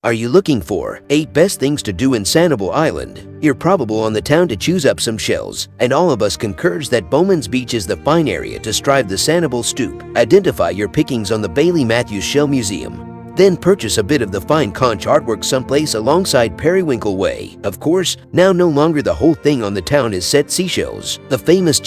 Are you looking for 8 best things to do in Sanibel Island? You're probable on the town to choose up some shells, and all of us concurs that Bowman's Beach is the fine area to strive the Sanibel Stoop. Identify your pickings on the Bailey Matthews Shell Museum. Then purchase a bit of the fine conch artwork someplace alongside Periwinkle Way. Of course, now no longer the whole thing on the town is set seashells. The famous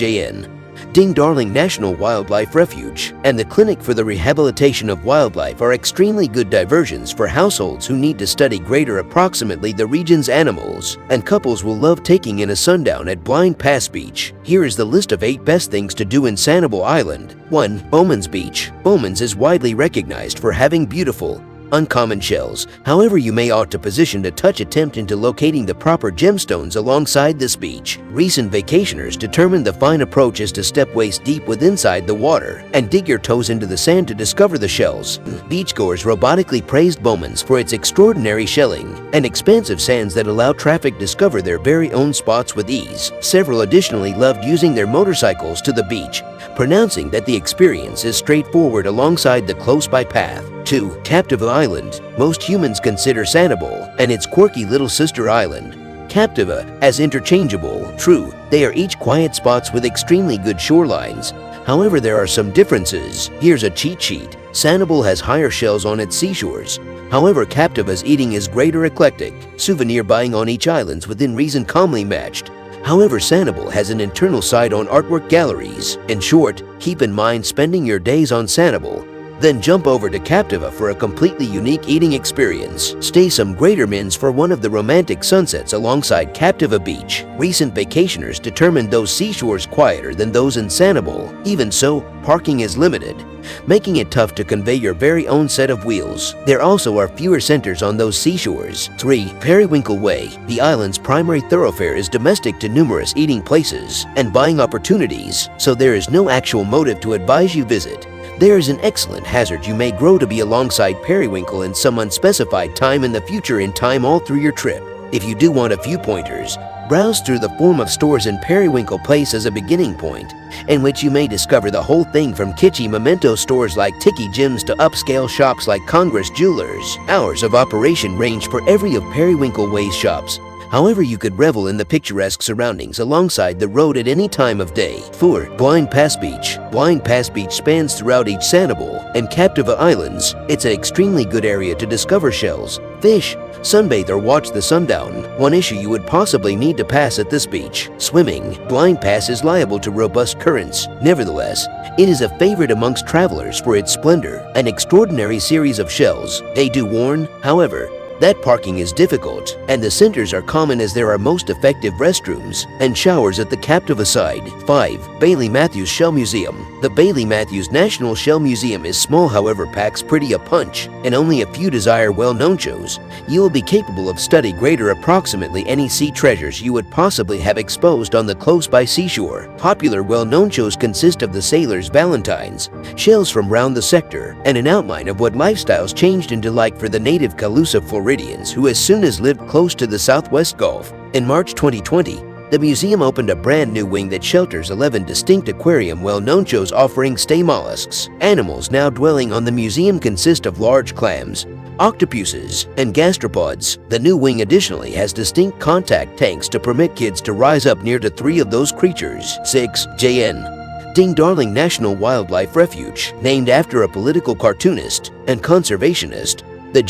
Darling National Wildlife Refuge and the Clinic for the Rehabilitation of Wildlife are extremely good diversions for households who need to study greater approximately the region's animals, and couples will love taking in a sundown at Blind Pass Beach. Here is the list of 8 best things to do in Sanibel Island. 1. Bowman's Beach. Bowman's is widely recognized for having beautiful, uncommon shells. However, you may ought to position a touch attempt into locating the proper gemstones alongside this beach. Recent vacationers determined the fine approach is to step waist deep inside the water and dig your toes into the sand to discover the shells. Beachgoers robotically praised Bowman's for its extraordinary shelling and expansive sands that allow traffic discover their very own spots with ease. Several additionally loved using their motorcycles to the beach, pronouncing that the experience is straightforward alongside the close-by path. 2. Captiva Island. Most humans consider Sanibel and its quirky little sister island, Captiva, as interchangeable. True, they are each quiet spots with extremely good shorelines. However, there are some differences. Here's a cheat sheet. Sanibel has higher shells on its seashores. However, Captiva's eating is greater eclectic, souvenir buying on each island's within reason calmly matched. However, Sanibel has an internal side on artwork galleries. In short, keep in mind spending your days on Sanibel, then jump over to Captiva for a completely unique eating experience. Stay some greater minutes for one of the romantic sunsets alongside Captiva Beach. Recent vacationers determined those seashores quieter than those in Sanibel. Even so, parking is limited, making it tough to convey your very own set of wheels. There also are fewer centers on those seashores. 3. Periwinkle Way. The island's primary thoroughfare is domestic to numerous eating places and buying opportunities, so there is no actual motive to advise you visit. There is an excellent hazard you may grow to be alongside Periwinkle in some unspecified time in the future in time all through your trip. If you do want a few pointers, browse through the form of stores in Periwinkle Place as a beginning point, in which you may discover the whole thing from kitschy memento stores like Tiki Gyms to upscale shops like Congress Jewelers. Hours of operation range for every of Periwinkle Way's shops. However, you could revel in the picturesque surroundings alongside the road at any time of day. 4. Blind Pass Beach. Blind Pass Beach spans throughout each Sanibel and Captiva Islands. It's an extremely good area to discover shells, fish, sunbathe, or watch the sundown. One issue you would possibly need to pass at this beach: swimming. Blind Pass is liable to robust currents. Nevertheless, it is a favorite amongst travelers for its splendor. An extraordinary series of shells. They do warn, however, that parking is difficult, and the centers are common as there are most effective restrooms and showers at the Captiva side. 5. Bailey Matthews Shell Museum. The Bailey Matthews National Shell Museum is small, however packs pretty a punch, and only a few desire well-known shows. You will be capable of study greater approximately any sea treasures you would possibly have exposed on the close-by seashore. Popular well-known shows consist of the Sailor's Valentines, shells from round the sector, and an outline of what lifestyles changed into like for the native Calusa Floridians who as soon as lived close to the Southwest Gulf. In March 2020, the museum opened a brand new wing that shelters 11 distinct aquarium well-known shows offering stay mollusks. Animals now dwelling on the museum consist of large clams, octopuses, and gastropods. The new wing additionally has distinct contact tanks to permit kids to rise up near to 3 of those creatures. 6. Darling National Wildlife Refuge. Named after a political cartoonist and conservationist, the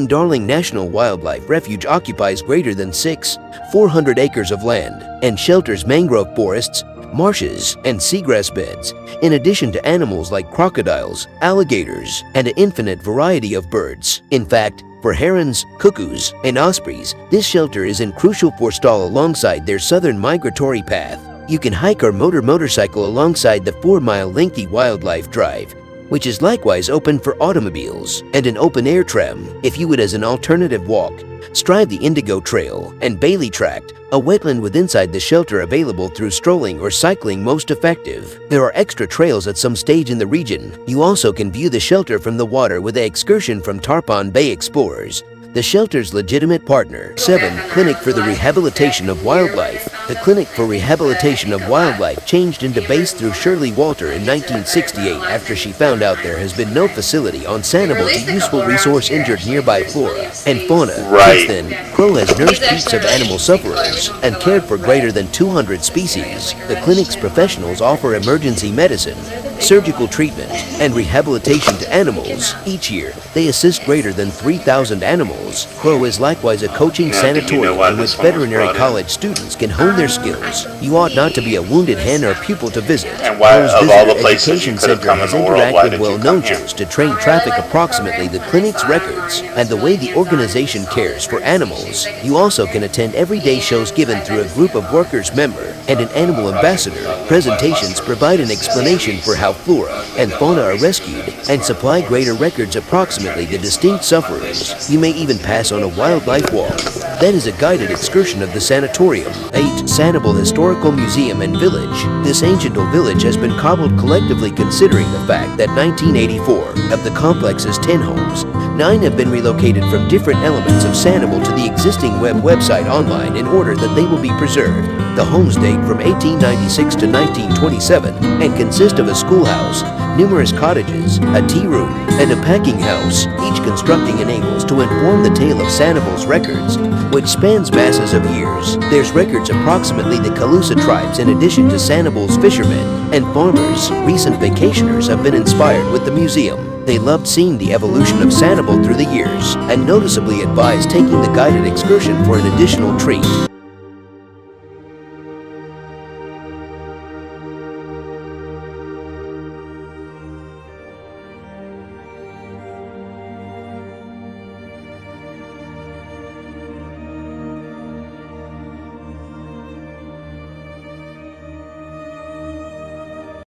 Darling National Wildlife Refuge occupies greater than 400 acres of land and shelters mangrove forests, marshes, and seagrass beds, in addition to animals like crocodiles, alligators, and an infinite variety of birds. In fact, for herons, cuckoos, and ospreys, this shelter is crucial for stall alongside their southern migratory path. You can hike or motorcycle alongside the 4-mile lengthy wildlife drive, which is likewise open for automobiles, and an open-air tram. If you would as an alternative walk, strive the Indigo Trail and Bailey Tract, a wetland with inside the shelter available through strolling or cycling most effective. There are extra trails at some stage in the region. You also can view the shelter from the water with an excursion from Tarpon Bay Explorers, the shelter's legitimate partner. 7. Clinic for the Rehabilitation of Wildlife. The Clinic for Rehabilitation of Wildlife changed into base through Shirley Walter in 1968 after she found out there has been no facility on Sanibel to useful resource injured nearby flora and fauna. Right. Since then, Crow has nursed heaps of animal sufferers and cared for greater than 200 species. The clinic's professionals offer emergency medicine, surgical treatment, and rehabilitation to animals. Each year, they assist greater than 3,000 animals. Crow is likewise a coaching sanatorium in which veterinary college students can hone their skills. You ought not to be a wounded hen or pupil to visit. And why, Crow's of all the Visitor places Education you could have Center come has in the world, why interacted did you well-known come here? shows to train traffic approximately the clinic's records and the way the organization cares for animals. You also can attend everyday shows given through a group of workers member and an animal ambassador. Presentations provide an explanation for how flora and fauna are rescued and supply greater records approximately the distinct sufferers. You may even pass on a wildlife walk. That is a guided excursion of the sanatorium. 8. Sanibel Historical Museum and Village. This ancient village has been cobbled collectively considering the fact that 1984 of the complex's 10 homes, 9 have been relocated from different elements of Sanibel to the existing website online in order that they will be preserved. The homes date from 1896 to 1927 and consist of a schoolhouse, numerous cottages, a tea room, and a packing house, each constructing enables to inform the tale of Sanibel's records, which spans masses of years. There's records approximately the Calusa tribes in addition to Sanibel's fishermen and farmers. Recent vacationers have been inspired with the museum. They loved seeing the evolution of Sanibel through the years and noticeably advised taking the guided excursion for an additional treat.